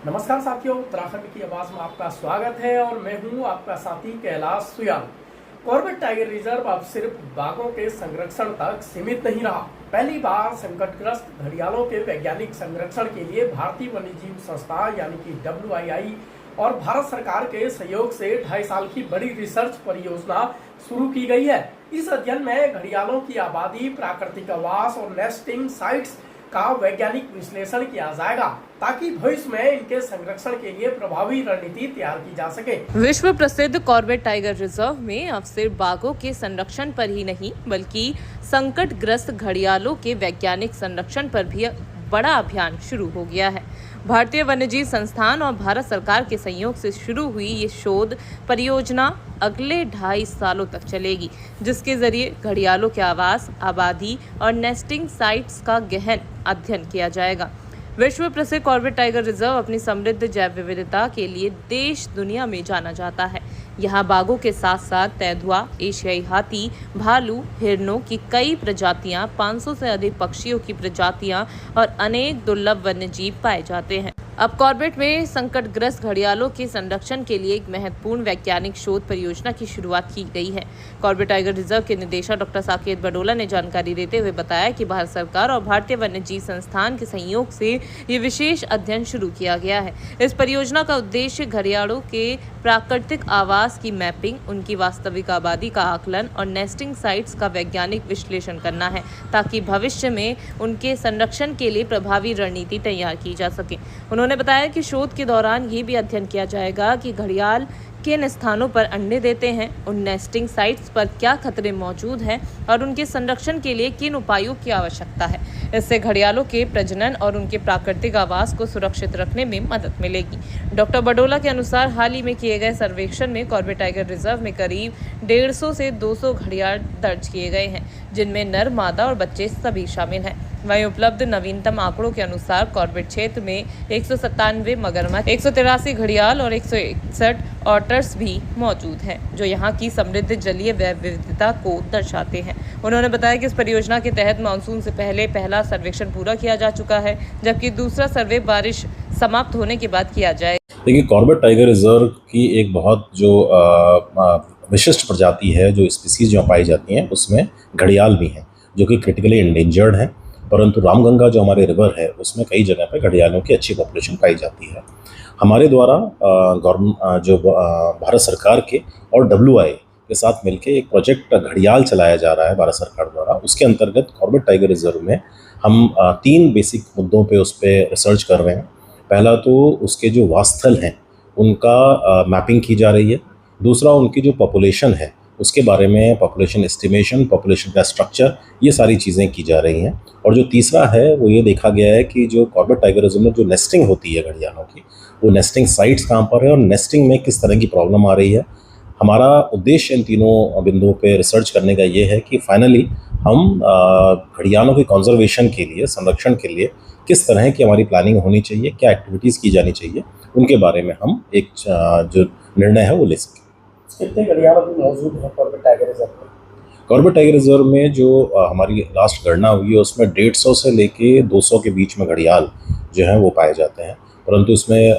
नमस्कार साथियों, उत्तराखंड की आवाज में आपका स्वागत है और मैं हूं आपका साथी Kailash Suyal. Corbett tiger reserve अब सिर्फ बाघों के संरक्षण तक सीमित नहीं रहा। पहली बार संकटग्रस्त घड़ियालों के वैज्ञानिक संरक्षण के लिए भारतीय वन्यजीव संस्था यानी कि WII और भारत सरकार के सहयोग से 2.5 साल की बड़ी रिसर्च परियोजना शुरू की गई है। इस अध्ययन में घड़ियालों की आबादी, प्राकृतिक आवास और नेस्टिंग साइट्स का वैज्ञानिक विश्लेषण किया जाएगा ताकि भविष्य में इनके संरक्षण के लिए प्रभावी रणनीति तैयार की जा सके। विश्व प्रसिद्ध कॉर्बेट टाइगर रिजर्व में अब सिर्फ बाघों के संरक्षण पर ही नहीं बल्कि संकटग्रस्त घड़ियालों के वैज्ञानिक संरक्षण पर भी बड़ा अभियान शुरू हो गया है। भारतीय वन्यजीव संस्थान और भारत सरकार के सहयोग से शुरू हुई ये शोध परियोजना अगले 2.5 सालों तक चलेगी, जिसके जरिए घड़ियालों के आवास, आबादी और नेस्टिंग साइट्स का गहन अध्ययन किया जाएगा। विश्व प्रसिद्ध कॉर्बेट टाइगर रिजर्व अपनी समृद्ध जैव विविधता के लिए देश दुनिया में जाना जाता है। यहाँ बाघों के साथ साथ तेंदुआ, एशियाई हाथी, भालू, हिरणों की कई प्रजातियां, 500 से अधिक पक्षियों की प्रजातियां और अनेक दुर्लभ वन्यजीव पाए जाते हैं। अब कॉर्बेट में संकटग्रस्त घड़ियालों के संरक्षण के लिए एक महत्वपूर्ण वैज्ञानिक शोध परियोजना की शुरुआत की गई है। कॉर्बेट टाइगर रिजर्व के निदेशक डॉक्टर साकेत बडोला ने जानकारी देते हुए बताया कि भारत सरकार और भारतीय वन्यजीव संस्थान के सहयोग से ये विशेष अध्ययन शुरू किया गया है। इस परियोजना का उद्देश्य घड़ियालों के प्राकृतिक आवास की मैपिंग, उनकी वास्तविक आबादी का आकलन और नेस्टिंग साइट्स का वैज्ञानिक विश्लेषण करना है ताकि भविष्य में उनके संरक्षण के लिए प्रभावी रणनीति तैयार की जा सके। उन्होंने बताया कि शोध के दौरान ये भी अध्ययन किया जाएगा कि घड़ियाल किन स्थानों पर अंडे देते हैं, उन नेस्टिंग साइट्स पर क्या खतरे मौजूद हैं और उनके संरक्षण के लिए किन उपायों की आवश्यकता है। इससे घड़ियालों के प्रजनन और उनके प्राकृतिक आवास को सुरक्षित रखने में मदद मिलेगी। डॉक्टर बडोला के अनुसार हाल ही में किए गए सर्वेक्षण में कॉर्बेट टाइगर रिजर्व में करीब 150 से 200 घड़ियाल दर्ज किए गए हैं, जिनमें नर, मादा और बच्चे सभी शामिल हैं। वहीं उपलब्ध नवीनतम आंकड़ों के अनुसार कॉर्बेट क्षेत्र में 197 मगरमच्छ, 183 घड़ियाल और 161 ऑटर्स भी मौजूद हैं, जो यहाँ की समृद्ध जलीय विविधता को दर्शाते हैं। उन्होंने बताया कि इस परियोजना के तहत मानसून से पहले पहला सर्वेक्षण पूरा किया जा चुका है, जबकि दूसरा सर्वे बारिश समाप्त होने के बाद किया जाए। देखिए, कॉर्बेट टाइगर रिजर्व की एक बहुत जो विशिष्ट प्रजाति है, जो स्पीसीज जो पाई जाती हैं, उसमें घड़ियाल भी हैं जो कि क्रिटिकली एंडेंजर्ड हैं। परंतु रामगंगा जो हमारे रिवर है, उसमें कई जगह पे घड़ियालों की अच्छी पॉपुलेशन पाई जाती है। हमारे द्वारा भारत सरकार के और WI के साथ मिलके एक प्रोजेक्ट घड़ियाल चलाया जा रहा है भारत सरकार द्वारा। उसके अंतर्गत कॉर्बेट टाइगर रिजर्व में हम 3 बेसिक मुद्दों पे उस पर रिसर्च कर रहे हैं। पहला तो उसके जो वासस्थल हैं उनका मैपिंग की जा रही है। दूसरा, उनकी जो पॉपुलेशन है उसके बारे में पॉपुलेशन एस्टिमेशन, पॉपुलेशन का स्ट्रक्चर, ये सारी चीज़ें की जा रही हैं। और जो तीसरा है वो ये देखा गया है कि जो कॉर्बेट टाइगर रिजर्व में जो नेस्टिंग होती है घड़ियालों की, वो नेस्टिंग साइट्स कहाँ पर है और नेस्टिंग में किस तरह की प्रॉब्लम आ रही है। हमारा उद्देश्य इन तीनों बिंदुओं पे रिसर्च करने का ये है कि फाइनली हम घड़ियालों के कंजर्वेशन के लिए, संरक्षण के लिए किस तरह की हमारी प्लानिंग होनी चाहिए, क्या एक्टिविटीज़ की जानी चाहिए, उनके बारे में हम एक जो निर्णय है वो ले सकें। कितने घड़ियाल अभी मौजूद हैं कॉर्बेट टाइगर रिजर्व में? कॉर्बेट टाइगर रिजर्व में जो हमारी लास्ट गणना हुई है उसमें 150 से लेके 200 के बीच में घड़ियाल जो हैं वो पाए जाते हैं। परंतु इसमें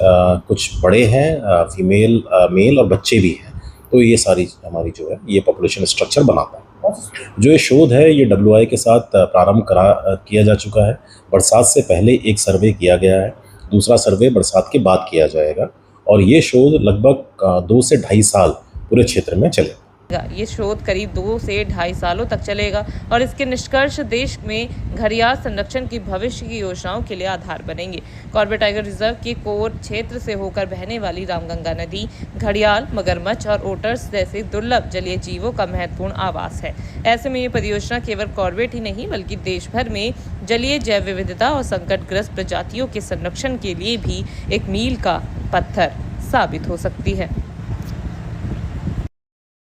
कुछ बड़े हैं, फीमेल, मेल और बच्चे भी हैं। तो ये सारी हमारी जो है ये पॉपुलेशन स्ट्रक्चर बनाता है। जो ये शोध है ये WI के साथ प्रारंभ किया जा चुका है। बरसात से पहले एक सर्वे किया गया है, दूसरा सर्वे बरसात के बाद किया जाएगा और ये शोध लगभग 2 से 2.5 साल पूरे क्षेत्र में चलेगा। ये शोध करीब 2 से 2.5 सालों तक चलेगा और इसके निष्कर्ष देश में घड़ियाल संरक्षण की भविष्य की योजनाओं के लिए आधार बनेंगे। कॉर्बेट टाइगर रिजर्व के कोर क्षेत्र से होकर बहने वाली रामगंगा नदी घड़ियाल, मगरमच्छ और ओटर्स जैसे दुर्लभ जलीय जीवों का महत्वपूर्ण आवास है। ऐसे में ये परियोजना केवल कॉर्बेट ही नहीं बल्कि देश भर में जलीय जैव विविधता और संकटग्रस्त प्रजातियों के संरक्षण के लिए भी एक मील का पत्थर साबित हो सकती है।